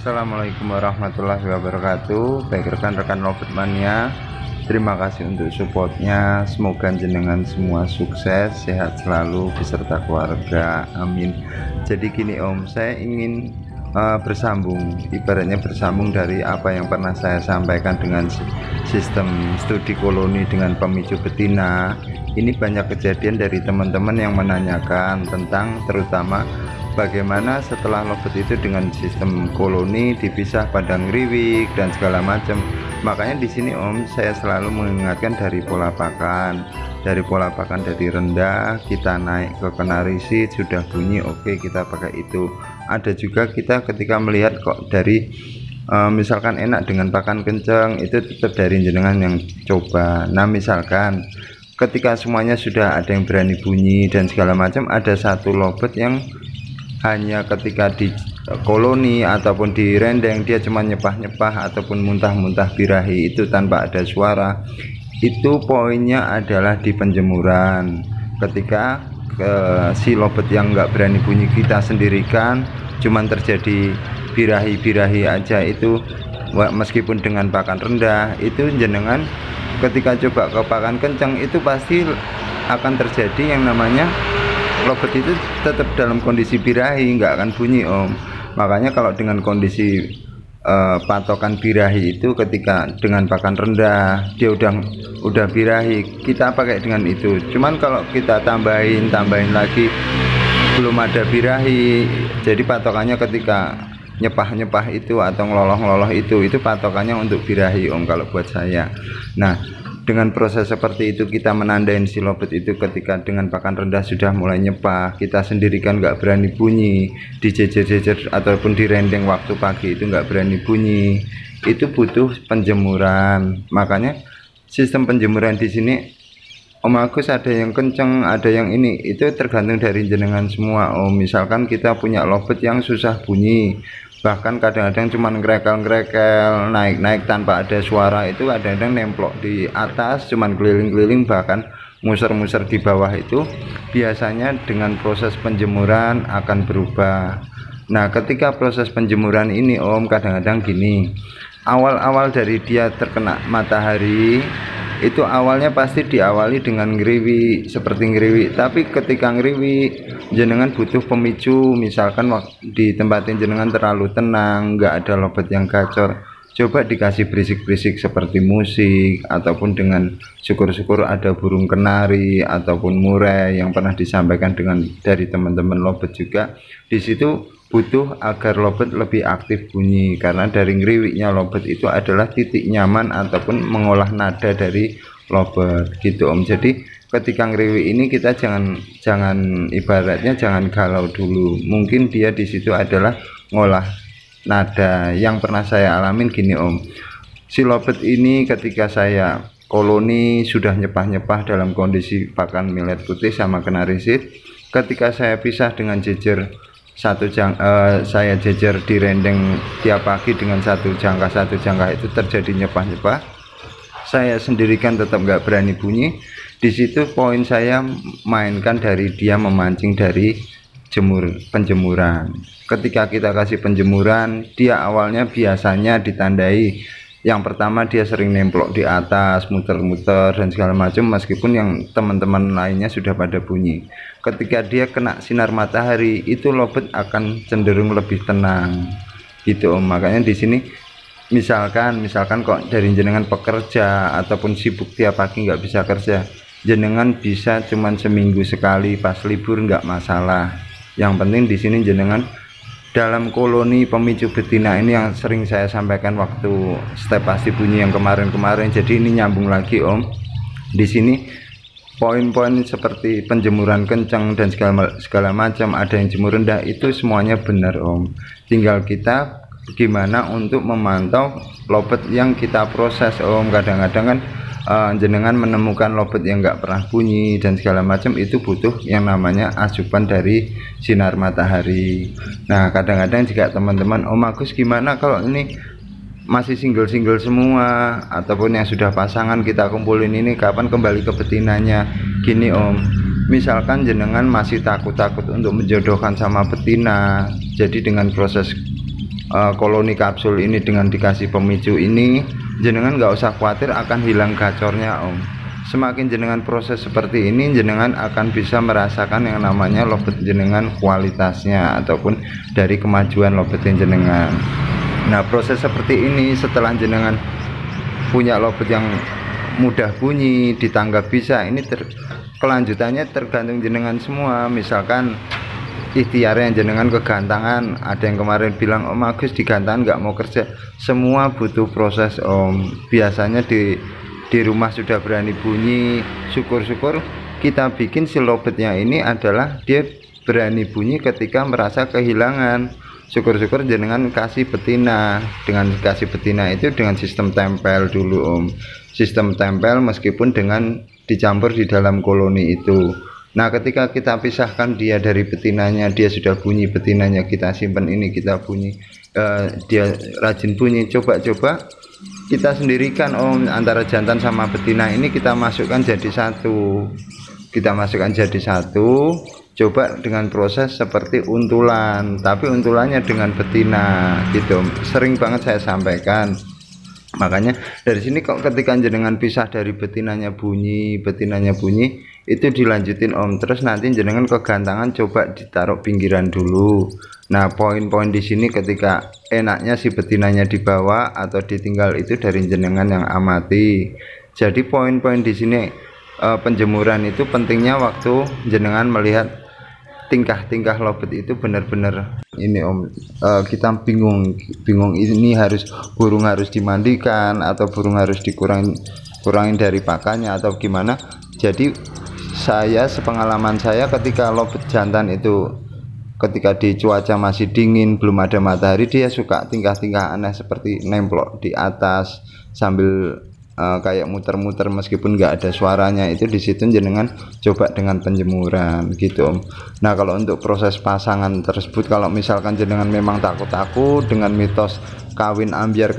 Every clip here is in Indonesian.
Assalamualaikum warahmatullahi wabarakatuh. Baik rekan-rekan Lovers Mania, terima kasih untuk supportnya. Semoga jenengan semua sukses, sehat selalu beserta keluarga, amin. Jadi gini Om, saya ingin bersambung, ibaratnya bersambung dari apa yang pernah saya sampaikan dengan sistem studi koloni dengan pemicu betina. Ini banyak kejadian dari teman-teman yang menanyakan tentang terutama bagaimana setelah lobet itu dengan sistem koloni dipisah pada ngriwik dan segala macam. Makanya di sini Om, saya selalu mengingatkan dari pola pakan. Dari pola pakan dari rendah kita naik ke kenarisit, sudah bunyi oke, kita pakai itu. Ada juga kita ketika melihat kok dari misalkan enak dengan pakan kencang, itu tetap dari jenengan yang coba. Nah misalkan ketika semuanya sudah ada yang berani bunyi dan segala macam, ada satu lobet yang hanya ketika di koloni ataupun di rendeng dia cuma nyepah-nyepah ataupun muntah-muntah birahi itu tanpa ada suara. Itu poinnya adalah di penjemuran. Ketika si lobet yang nggak berani bunyi kita sendirikan, cuman terjadi birahi-birahi aja, itu meskipun dengan pakan rendah, itu jenengan ketika coba ke pakan kencang itu pasti akan terjadi yang namanya lobet itu tetap dalam kondisi birahi, nggak akan bunyi Om. Makanya kalau dengan kondisi patokan birahi itu ketika dengan pakan rendah dia udah birahi, kita pakai dengan itu. Cuman kalau kita tambahin lagi belum ada birahi, jadi patokannya ketika nyepah-nyepah itu atau ngeloloh-ngeloloh itu patokannya untuk birahi Om kalau buat saya. Nah dengan proses seperti itu kita menandain si lobet itu ketika dengan pakan rendah sudah mulai nyepah, kita sendirikan nggak berani bunyi, di jejer-jejer ataupun di rendeng waktu pagi itu nggak berani bunyi, itu butuh penjemuran. Makanya sistem penjemuran di sini Om Agus ada yang kenceng, ada yang ini, itu tergantung dari jenengan semua Om. Misalkan kita punya lobet yang susah bunyi, bahkan kadang-kadang cuma ngrekel-ngrekel, naik-naik tanpa ada suara, itu kadang-kadang nemplok di atas, cuman keliling-keliling, bahkan muser-muser di bawah, itu biasanya dengan proses penjemuran akan berubah. Nah ketika proses penjemuran ini Om, kadang-kadang gini, awal-awal dari dia terkena matahari itu awalnya pasti diawali dengan ngriwi, seperti ngriwi. Tapi ketika ngriwi jenengan butuh pemicu, misalkan ditempatin jenengan terlalu tenang, nggak ada lobet yang gacor, coba dikasih berisik-berisik seperti musik, ataupun dengan syukur-syukur ada burung kenari ataupun murai yang pernah disampaikan dari teman-teman lobet juga. Di situ butuh agar lobet lebih aktif bunyi, karena dari ngriwiknya lobet itu adalah titik nyaman ataupun mengolah nada dari lobet gitu Om. Jadi ketika ngriwik ini kita jangan ibaratnya jangan galau dulu. Mungkin dia di situ adalah ngolah nada. Yang pernah saya alamin gini Om, si lobet ini ketika saya koloni sudah nyepah-nyepah dalam kondisi pakan millet putih sama kenarisit, ketika saya pisah dengan jejer saya jejer di rendeng tiap pagi dengan satu jangka itu terjadi nyepah-nyepah, saya sendirikan tetap nggak berani bunyi. Di situ poin saya mainkan dari dia memancing dari penjemuran. Ketika kita kasih penjemuran, dia awalnya biasanya ditandai yang pertama dia sering nemplok di atas, muter-muter dan segala macam, meskipun yang teman-teman lainnya sudah pada bunyi. Ketika dia kena sinar matahari, itu lobet akan cenderung lebih tenang gitu Om. Makanya di sini misalkan kok dari jenengan pekerja ataupun sibuk tiap pagi nggak bisa kerja, jenengan bisa cuman seminggu sekali pas libur nggak masalah. Yang penting di sini jenengan dalam koloni pemicu betina ini yang sering saya sampaikan waktu step pasti bunyi yang kemarin-kemarin. Jadi ini nyambung lagi Om. Di sini poin-poin seperti penjemuran kencang dan segala macam, ada yang jemur rendah, itu semuanya benar Om. Tinggal kita gimana untuk memantau lobet yang kita proses Om. Kadang-kadang kan jenengan menemukan lobet yang nggak pernah bunyi dan segala macam, itu butuh yang namanya asupan dari sinar matahari. Nah kadang-kadang juga teman-teman, Om Agus gimana kalau ini masih single-single semua ataupun yang sudah pasangan, kita kumpulin ini kapan kembali ke betinanya? Gini Om, misalkan jenengan masih takut-takut untuk menjodohkan sama betina, jadi dengan proses koloni kapsul ini dengan dikasih pemicu ini, jenengan nggak usah khawatir akan hilang gacornya Om. Semakin jenengan proses seperti ini, jenengan akan bisa merasakan yang namanya lobet jenengan kualitasnya ataupun dari kemajuan lobet jenengan. Nah, proses seperti ini setelah jenengan punya lobet yang mudah bunyi, ditanggap bisa, ini kelanjutannya tergantung jenengan semua. Misalkan ikhtiarnya jenengan kegantangan, ada yang kemarin bilang Om Agus digantangan nggak mau kerja, semua butuh proses Om. Biasanya di rumah sudah berani bunyi, syukur-syukur kita bikin si lobetnya ini adalah dia berani bunyi ketika merasa kehilangan. Syukur-syukur jenengan kasih betina, dengan kasih betina itu dengan sistem tempel dulu Om, sistem tempel meskipun dengan dicampur di dalam koloni itu. Nah, ketika kita pisahkan dia dari betinanya, dia sudah bunyi, betinanya kita simpan ini, kita bunyi, dia rajin bunyi, coba-coba kita sendirikan Om, antara jantan sama betina ini kita masukkan jadi satu, coba dengan proses seperti untulan, tapi untulannya dengan betina gitu. Sering banget saya sampaikan. Makanya dari sini kok ketika jenengan pisah dari betinanya bunyi, itu dilanjutin Om, terus nanti jenengan kegantangan coba ditaruh pinggiran dulu. Nah, poin-poin di sini ketika enaknya si betinanya dibawa atau ditinggal itu dari jenengan yang amati. Jadi poin-poin di sini penjemuran itu pentingnya waktu jenengan melihat tingkah-tingkah lobet itu benar-benar ini Om, kita bingung ini burung harus dimandikan atau burung harus kurangin dari pakannya atau gimana. Jadi sepengalaman saya ketika lobet jantan itu ketika di cuaca masih dingin, belum ada matahari, dia suka tingkah-tingkah aneh seperti nemplok di atas sambil kayak muter-muter meskipun nggak ada suaranya. Itu di situ jenengan coba dengan penjemuran gitu Om. Nah, kalau untuk proses pasangan tersebut, kalau misalkan jenengan memang takut dengan mitos kawin ambiar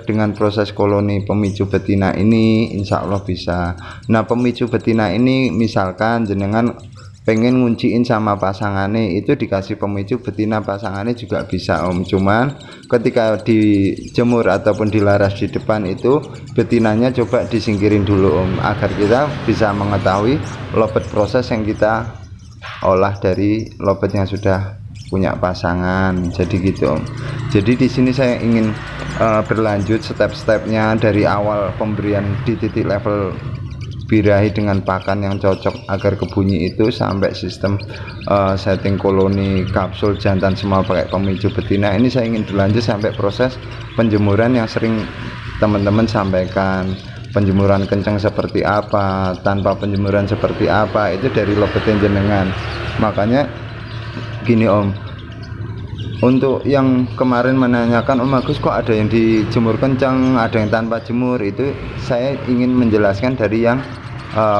dengan proses koloni pemicu betina ini, insya Allah bisa. Nah, pemicu betina ini misalkan jenengan pengen ngunciin sama pasangannya, itu dikasih pemicu betina pasangannya juga bisa Om. Cuman ketika dijemur ataupun dilaras di depan itu betinanya coba disingkirin dulu Om, agar kita bisa mengetahui lobet proses yang kita olah dari lobet yang sudah punya pasangan. Jadi gitu Om. Jadi di sini saya ingin berlanjut step-stepnya dari awal pemberian di titik level birahi dengan pakan yang cocok agar kebunyi itu sampai sistem setting koloni kapsul jantan semua pakai pemicu betina. Ini saya ingin berlanjut sampai proses penjemuran yang sering teman-teman sampaikan, penjemuran kencang seperti apa, tanpa penjemuran seperti apa, itu dari lobet jenengan. Makanya gini Om, untuk yang kemarin menanyakan Om Agus kok ada yang dijemur kencang, ada yang tanpa jemur, itu saya ingin menjelaskan dari yang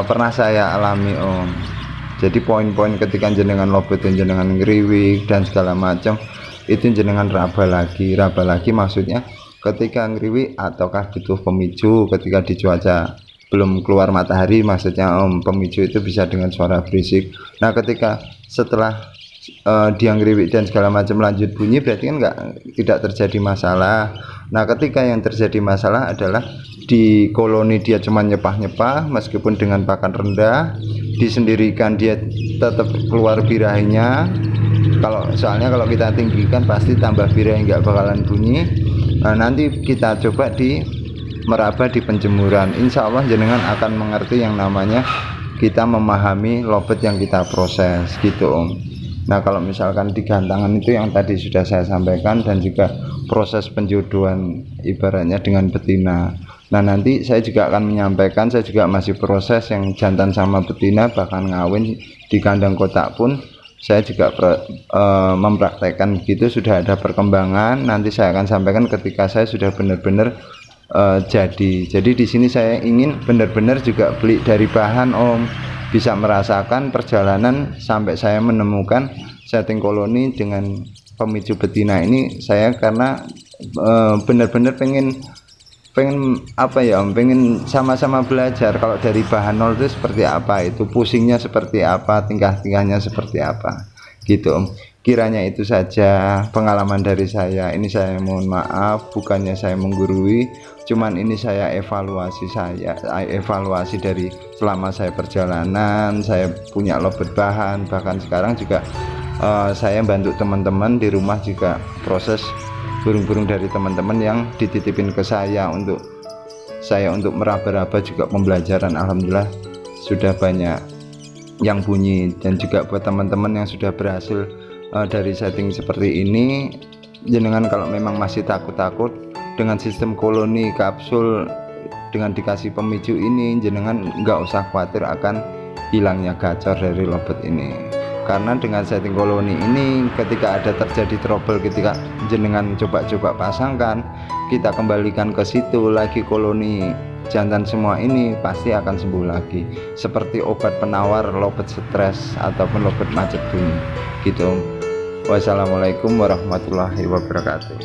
pernah saya alami Om. Jadi poin-poin ketika jenengan lobet jenengan ngeriwik dan segala macam itu jenengan raba lagi maksudnya ketika ngeriwik ataukah butuh pemicu ketika di cuaca belum keluar matahari, maksudnya Om, pemicu itu bisa dengan suara berisik. Nah, ketika setelah dia ngeriwik dan segala macam lanjut bunyi, berarti kan tidak terjadi masalah. Nah, ketika yang terjadi masalah adalah di koloni dia cuma nyepah-nyepah meskipun dengan pakan rendah, disendirikan dia tetap keluar birahinya. Soalnya kalau kita tinggikan pasti tambah birahi nggak bakalan bunyi. Nah, nanti kita coba meraba di penjemuran, insya Allah jenengan akan mengerti yang namanya kita memahami lobet yang kita proses gitu Om. Nah, kalau misalkan di gantangan itu yang tadi sudah saya sampaikan, dan juga proses penjodohan ibaratnya dengan betina. Nah, nanti saya juga akan menyampaikan, saya juga masih proses yang jantan sama betina bahkan ngawin di kandang kotak pun saya juga mempraktekkan begitu. Sudah ada perkembangan, nanti saya akan sampaikan ketika saya sudah benar-benar jadi di sini saya ingin benar-benar juga beli dari bahan Om, bisa merasakan perjalanan sampai saya menemukan setting koloni dengan pemicu betina ini. Saya karena benar-benar pengen apa ya Om, pengen sama-sama belajar kalau dari bahan nol itu seperti apa, itu pusingnya seperti apa, tingkah-tingkahnya seperti apa gitu Om. Kiranya itu saja pengalaman dari saya. Ini saya mohon maaf, bukannya saya menggurui, cuman ini saya evaluasi dari selama saya perjalanan. Saya punya lobet bahan, bahkan sekarang juga saya bantu teman-teman di rumah juga proses burung-burung dari teman-teman yang dititipin ke saya untuk meraba-raba juga pembelajaran. Alhamdulillah sudah banyak yang bunyi, dan juga buat teman-teman yang sudah berhasil dari setting seperti ini, jenengan kalau memang masih takut-takut dengan sistem koloni kapsul dengan dikasih pemicu ini, jenengan nggak usah khawatir akan hilangnya gacor dari lobet ini. Karena dengan setting koloni ini, ketika ada terjadi trouble, ketika jenengan coba-coba pasangkan, kita kembalikan ke situ lagi, koloni jantan semua ini pasti akan sembuh lagi, seperti obat penawar lobet stres ataupun lobet macet bunyi gitu. Wassalamualaikum warahmatullahi wabarakatuh.